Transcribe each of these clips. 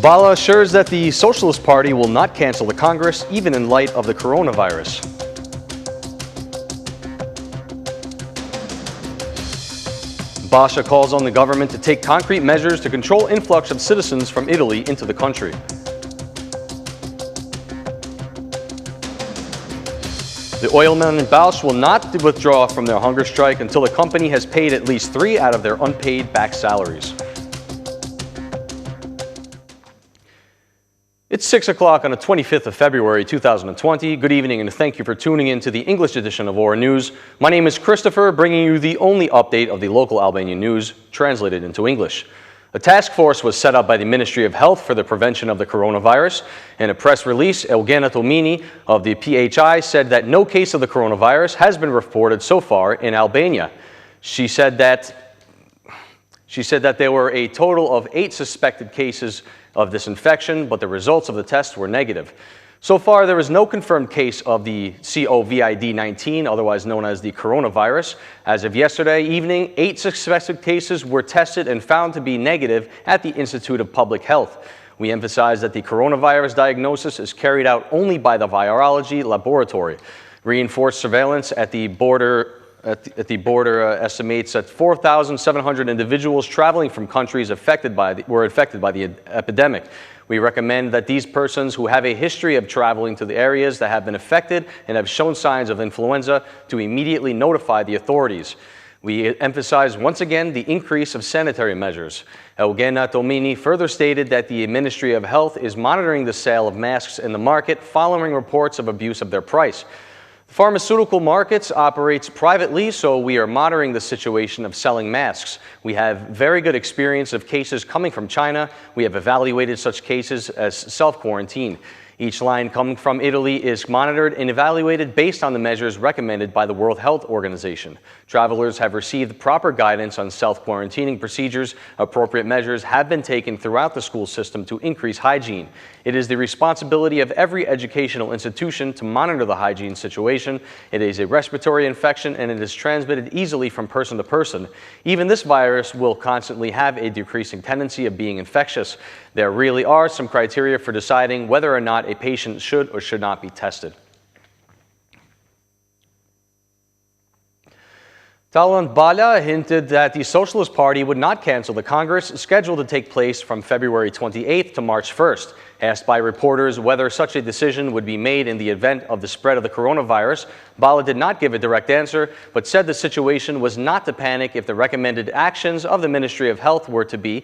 Bala assures that the Socialist Party will not cancel the Congress, even in light of the coronavirus. Basha calls on the government to take concrete measures to control influx of citizens from Italy into the country. The oilmen in Bausch will not withdraw from their hunger strike until the company has paid at least 3 out of their unpaid back salaries. It's 6 o'clock on the 25th of February 2020. Good evening and thank you for tuning in to the English edition of Ora News. My name is Christopher, bringing you the only update of the local Albanian news translated into English. A task force was set up by the Ministry of Health for the prevention of the coronavirus. In a press release, Eugenia Tomini of the PHI said that no case of the coronavirus has been reported so far in Albania. She said that there were a total of 8 suspected cases of this infection, but the results of the tests were negative. So far, there is no confirmed case of the COVID-19, otherwise known as the coronavirus. As of yesterday evening, 8 suspected cases were tested and found to be negative at the Institute of Public Health. We emphasize that the coronavirus diagnosis is carried out only by the virology laboratory. Reinforced surveillance at the border estimates that 4,700 individuals traveling from countries were infected by the epidemic. We recommend that these persons who have a history of traveling to the areas that have been affected and have shown signs of influenza to immediately notify the authorities. We emphasize once again the increase of sanitary measures. Eugenia Tomini further stated that the Ministry of Health is monitoring the sale of masks in the market following reports of abuse of their price. Pharmaceutical markets operates privately, so we are monitoring the situation of selling masks. We have very good experience of cases coming from China. We have evaluated such cases as self-quarantine. Each line coming from Italy is monitored and evaluated based on the measures recommended by the World Health Organization. Travelers have received proper guidance on self-quarantining procedures. Appropriate measures have been taken throughout the school system to increase hygiene. It is the responsibility of every educational institution to monitor the hygiene situation. It is a respiratory infection and it is transmitted easily from person to person. Even this virus will constantly have a decreasing tendency of being infectious. There really are some criteria for deciding whether or not a patient should or should not be tested. Talon Bala hinted that the Socialist Party would not cancel the Congress scheduled to take place from February 28th to March 1st. Asked by reporters whether such a decision would be made in the event of the spread of the coronavirus, Bala did not give a direct answer, but said the situation was not to panic if the recommended actions of the Ministry of Health were to be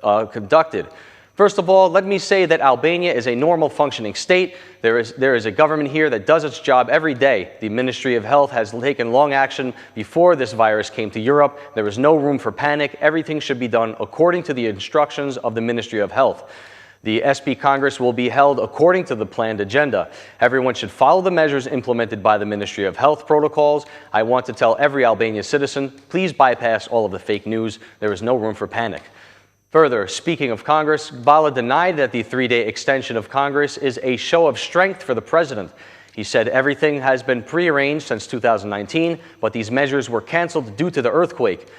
conducted. First of all, let me say that Albania is a normal functioning state. There is a government here that does its job every day. The Ministry of Health has taken long action before this virus came to Europe. There is no room for panic. Everything should be done according to the instructions of the Ministry of Health. The SP Congress will be held according to the planned agenda. Everyone should follow the measures implemented by the Ministry of Health protocols. I want to tell every Albanian citizen, please bypass all of the fake news. There is no room for panic. Further, speaking of Congress, Bala denied that the 3-day extension of Congress is a show of strength for the president. He said everything has been prearranged since 2019, but these measures were canceled due to the earthquake.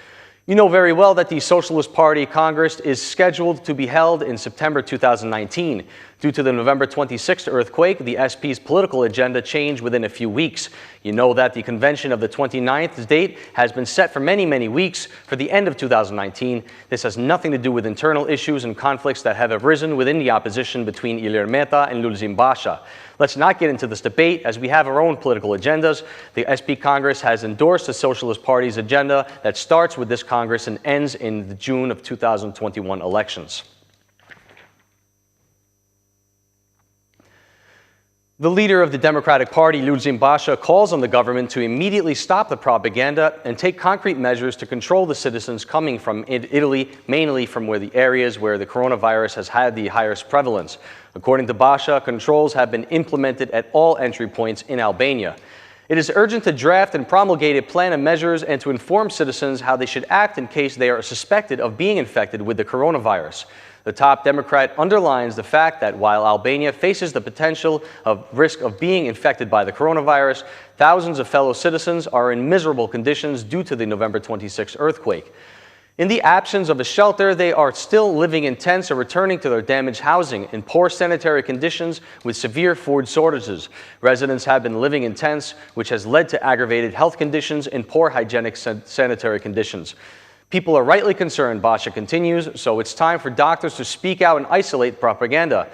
You know very well that the Socialist Party Congress is scheduled to be held in September 2019. Due to the November 26th earthquake, the SP's political agenda changed within a few weeks. You know that the convention of the 29th date has been set for many, many weeks for the end of 2019. This has nothing to do with internal issues and conflicts that have arisen within the opposition between Ilir Meta and Lulzim Basha. Let's not get into this debate as we have our own political agendas. The SP Congress has endorsed the Socialist Party's agenda that starts with this Congress and ends in the June of 2021 elections. The leader of the Democratic Party, Lulzim Basha, calls on the government to immediately stop the propaganda and take concrete measures to control the citizens coming from Italy, mainly from the areas where the coronavirus has had the highest prevalence. According to Basha, controls have been implemented at all entry points in Albania. It is urgent to draft and promulgate a plan of measures and to inform citizens how they should act in case they are suspected of being infected with the coronavirus. The top Democrat underlines the fact that while Albania faces the potential of risk of being infected by the coronavirus, thousands of fellow citizens are in miserable conditions due to the November 26th earthquake. In the absence of a shelter, they are still living in tents or returning to their damaged housing in poor sanitary conditions with severe food shortages. Residents have been living in tents, which has led to aggravated health conditions and poor hygienic sanitary conditions. People are rightly concerned, Basha continues, so it's time for doctors to speak out and isolate propaganda.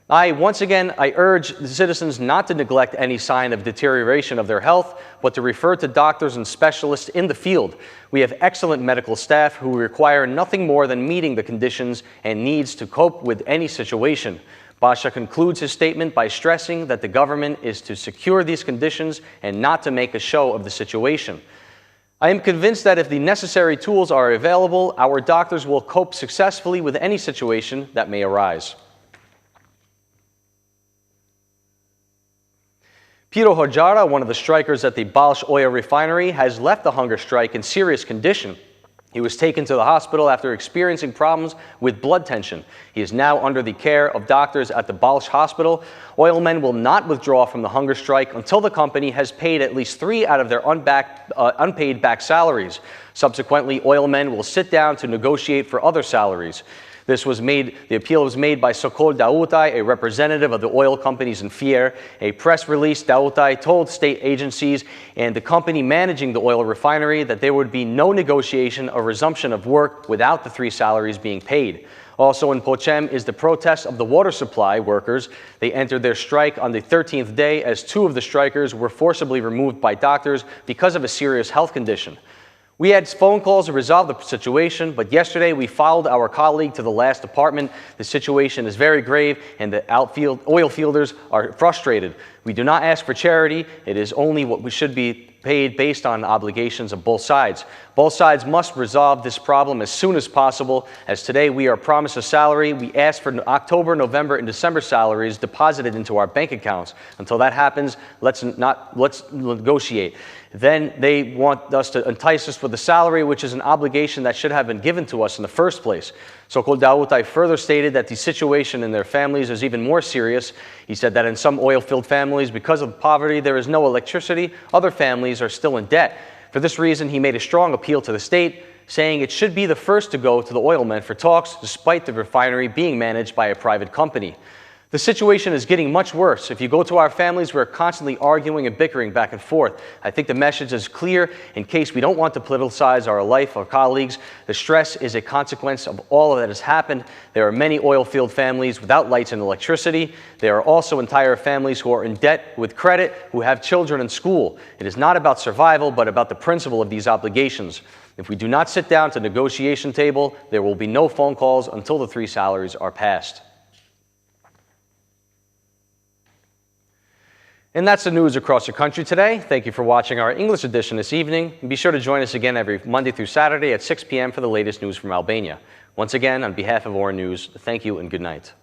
Once again, I urge the citizens not to neglect any sign of deterioration of their health, but to refer to doctors and specialists in the field. We have excellent medical staff who require nothing more than meeting the conditions and needs to cope with any situation. Basha concludes his statement by stressing that the government is to secure these conditions and not to make a show of the situation. I am convinced that if the necessary tools are available, our doctors will cope successfully with any situation that may arise. Piro Hojara, one of the strikers at the Balch oil refinery, has left the hunger strike in serious condition. He was taken to the hospital after experiencing problems with blood tension. He is now under the care of doctors at the Balch hospital. Oilmen will not withdraw from the hunger strike until the company has paid at least 3 out of their unpaid back salaries. Subsequently, oilmen will sit down to negotiate for other salaries. The appeal was made by Sokol Dautai, a representative of the oil companies in Fier. A press release, Dautai told state agencies and the company managing the oil refinery that there would be no negotiation or resumption of work without the 3 salaries being paid. Also in Pochem is the protest of the water supply workers. They entered their strike on the 13th day as 2 of the strikers were forcibly removed by doctors because of a serious health condition. We had phone calls to resolve the situation, but yesterday we followed our colleague to the last apartment. The situation is very grave and the oil fielders are frustrated. We do not ask for charity. It is only what we should be paid based on obligations of both sides. Both sides must resolve this problem as soon as possible. As today we are promised a salary, we ask for October, November, and December salaries deposited into our bank accounts. Until that happens, let's negotiate. Then they want us to entice us with the salary, which is an obligation that should have been given to us in the first place. Sokol Dautai further stated that the situation in their families is even more serious. He said that in some oil-filled families, because of poverty, there is no electricity. Other families are still in debt. For this reason, he made a strong appeal to the state, saying it should be the first to go to the oilmen for talks, despite the refinery being managed by a private company. The situation is getting much worse. If you go to our families, we're constantly arguing and bickering back and forth. I think the message is clear in case we don't want to politicize our life, our colleagues. The stress is a consequence of all of that has happened. There are many oil-field families without lights and electricity. There are also entire families who are in debt with credit, who have children in school. It is not about survival, but about the principle of these obligations. If we do not sit down to the negotiation table, there will be no phone calls until the 3 salaries are passed. And that's the news across the country today. Thank you for watching our English edition this evening. And be sure to join us again every Monday through Saturday at 6 p.m. for the latest news from Albania. Once again, on behalf of Ora News, thank you and good night.